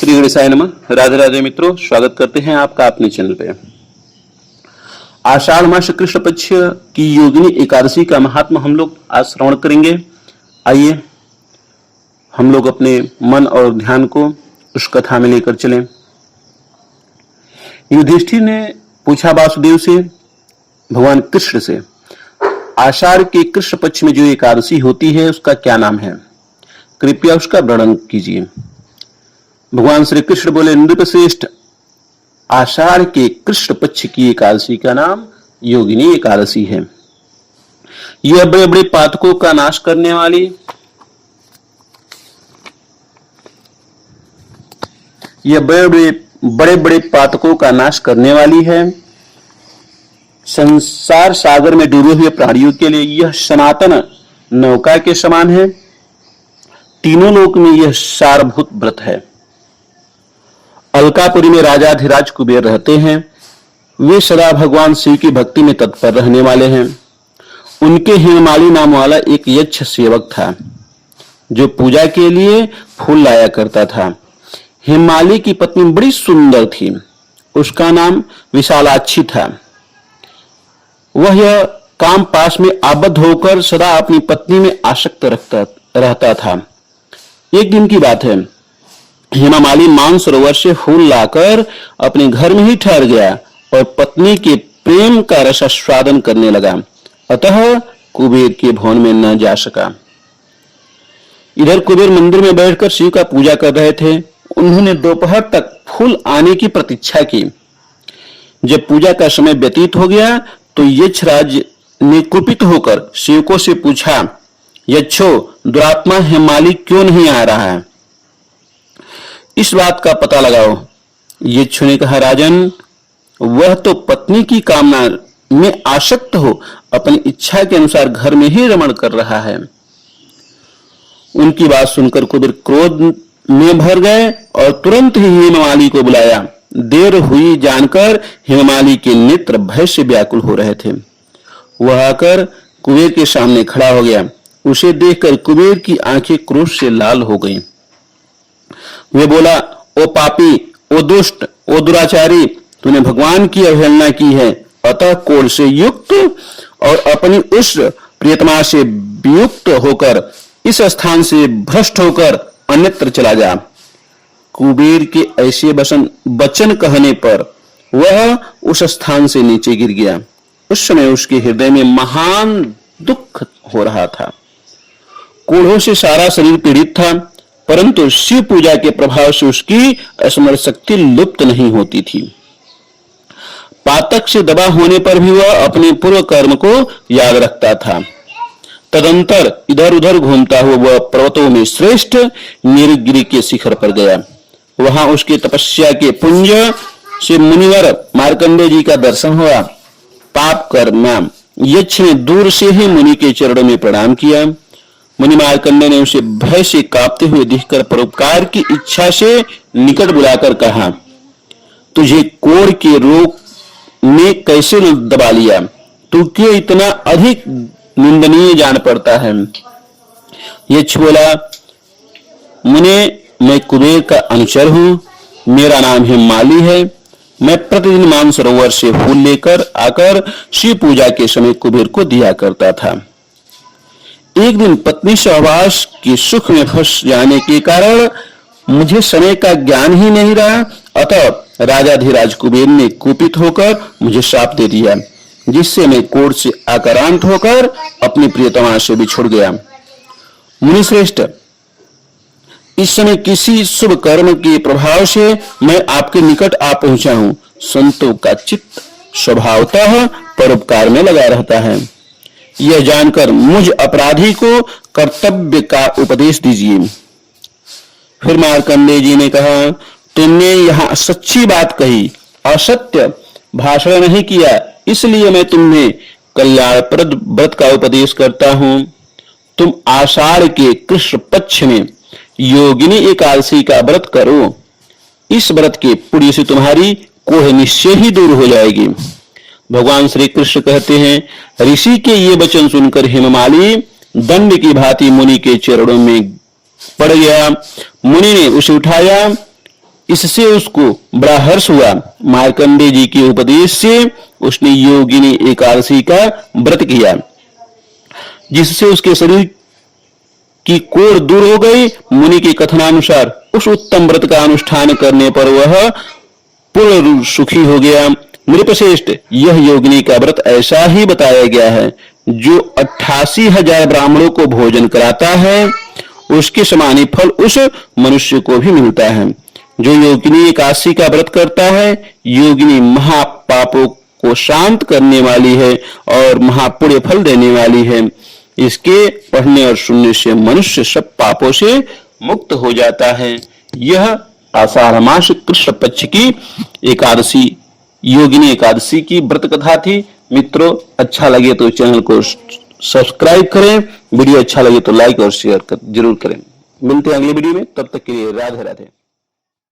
श्री गणेशाय नमः। राधे राधे मित्रों, स्वागत करते हैं आपका अपने चैनल पे। आषाढ़ मास कृष्ण पक्ष की योगिनी एकादशी का महात्मा हम लोग आज श्रवण करेंगे। आइए हम लोग अपने मन और ध्यान को उस कथा में लेकर चलें। युधिष्ठिर ने पूछा वासुदेव से, भगवान कृष्ण से, आषाढ़ के कृष्ण पक्ष में जो एकादशी होती है उसका क्या नाम है, कृपया उसका वर्णन कीजिए। भगवान श्री कृष्ण बोले, नृपश्रेष्ठ, आषाढ़ के कृष्ण पक्ष की एकादशी का नाम योगिनी एकादशी है। यह बड़े बड़े पातकों का नाश करने वाली, यह बड़े बड़े पातकों का नाश करने वाली है। संसार सागर में डूबे हुए प्राणियों के लिए यह सनातन नौका के समान है। तीनों लोक में यह सारभूत व्रत है। अलकापुरी में राजाधिराज कुबेर रहते हैं। वे सदा भगवान शिव की भक्ति में तत्पर रहने वाले हैं। उनके हेममाली नाम वाला एक यक्ष सेवक था जो पूजा के लिए फूल लाया करता था। हेममाली की पत्नी बड़ी सुंदर थी। उसका नाम विशालाक्षी था। वह यह काम पास में आबद्ध होकर सदा अपनी पत्नी में आसक्त रहता था। एक दिन की बात है, हेममाली मानसरोवर से फूल लाकर अपने घर में ही ठहर गया और पत्नी के प्रेम का रसास्वादन करने लगा। अतः कुबेर के भवन में न जा सका। इधर कुबेर मंदिर में बैठकर शिव का पूजा कर रहे थे। उन्होंने दोपहर तक फूल आने की प्रतीक्षा की। जब पूजा का समय व्यतीत हो गया तो यक्षराज ने कुपित होकर सेवकों से पूछा, यक्षो, दुरात्मा हेममाली क्यों नहीं आ रहा है? इस बात का पता लगाओ। यक्षों ने कहा, राजन, वह तो पत्नी की कामना में आसक्त हो अपनी इच्छा के अनुसार घर में ही रमण कर रहा है। उनकी बात सुनकर कुबेर क्रोध में भर गए और तुरंत ही हेममाली को बुलाया। देर हुई जानकर हेममाली के नेत्र भय से व्याकुल हो रहे थे। वह आकर कुबेर के सामने खड़ा हो गया। उसे देखकर कुबेर की आंखें क्रोध से लाल हो गईं। वे बोला, ओ पापी, ओ दुष्ट, ओ दुराचारी, तूने भगवान की अवहेलना की है। अतः क्रोध से युक्त और अपनी उस प्रियतमा से वियुक्त होकर इस स्थान से भ्रष्ट होकर अन्यत्र चला जा। कुबेर के ऐसे वचन कहने पर वह उस स्थान से नीचे गिर गया। उस समय उसके हृदय में महान दुख हो रहा था। क्रोधों से सारा शरीर पीड़ित था, परंतु शिव पूजा के प्रभाव से उसकी स्मरण शक्ति लुप्त नहीं होती थी। पातक से दबा होने पर भी वह अपने पूर्व कर्म को याद रखता था। तदंतर इधर उधर घूमता हुआ वह पर्वतों में श्रेष्ठ नीलगिरी के शिखर पर गया। वहां उसके तपस्या के पुंज से मुनिवर मार्कंडेय जी का दर्शन हुआ। पाप कर्मा यक्ष ने दूर से ही मुनि के चरणों में प्रणाम किया। मुनि मार्कंडेय ने उसे भय से कांपते हुए देखकर परोपकार की इच्छा से निकट बुलाकर कहा, तुझे कोढ़ के रोग ने कैसे दबा लिया? तू क्यों इतना अधिक निंदनीय जान पड़ता है? यक्ष बोला, मुने, मैं कुबेर का अनुचर हूं। मेरा नाम हेममाली है। मैं प्रतिदिन मानसरोवर से फूल लेकर आकर शिव पूजा के समय कुबेर को दिया करता था। एक दिन पत्नी सहवास के सुख में फंस जाने के कारण मुझे समय का ज्ञान ही नहीं रहा। अतः राजाधिराज कुबेर ने कुपित होकर मुझे श्राप दे दिया, जिससे मैं क्रोध से आक्रांत होकर अपनी प्रियतमा से बिछुड़ गया। मुनिश्रेष्ठ, इस समय किसी शुभ कर्म के प्रभाव से मैं आपके निकट आ पहुंचा हूं। संतों का चित्त स्वभावतः परोपकार में लगा रहता है। यह जानकर मुझ अपराधी को कर्तव्य का उपदेश दीजिए। फिर मार्कंडेय जी ने कहा, तुमने यहां सच्ची बात कही, असत्य भाषण नहीं किया, इसलिए मैं तुम्हें कल्याणप्रद व्रत का उपदेश करता हूं। तुम आषाढ़ के कृष्ण पक्ष में योगिनी एकादशी का व्रत करो। इस व्रत के पुण्य से तुम्हारी कोढ़ निश्चय ही दूर हो जाएगी। भगवान श्री कृष्ण कहते हैं, ऋषि के ये वचन सुनकर हेममाली दंड की भांति मुनि के चरणों में पड़ गया। मुनि ने उसे उठाया इससे उसको बड़ा हर्ष हुआ। मार्कंडेय जी के उपदेश से उसने योगिनी एकादशी का व्रत किया, जिससे उसके शरीर की कोढ़ दूर हो गई। मुनि के कथनानुसार उस उत्तम व्रत का अनुष्ठान करने पर वह पूर्ण सुखी हो गया। नृपश्रेष्ठ, यह योगिनी का व्रत ऐसा ही बताया गया है। जो 88,000 ब्राह्मणों को भोजन कराता है, उसके समान ही फल उस मनुष्य को भी मिलता है। जो योगिनी एकादशी का व्रत करता है, योगिनी महापापों को शांत करने वाली है और महापुण्य फल देने वाली है। इसके पढ़ने और सुनने से मनुष्य सब पापों से मुक्त हो जाता है। यह आषाढ़ मास कृष्ण पक्ष की एकादशी, योगिनी एकादशी की व्रत कथा थी। मित्रों, अच्छा लगे तो चैनल को सब्सक्राइब करें, वीडियो अच्छा लगे तो लाइक और शेयर जरूर करें। मिलते हैं अगले वीडियो में, तब तक के लिए राधे राधे।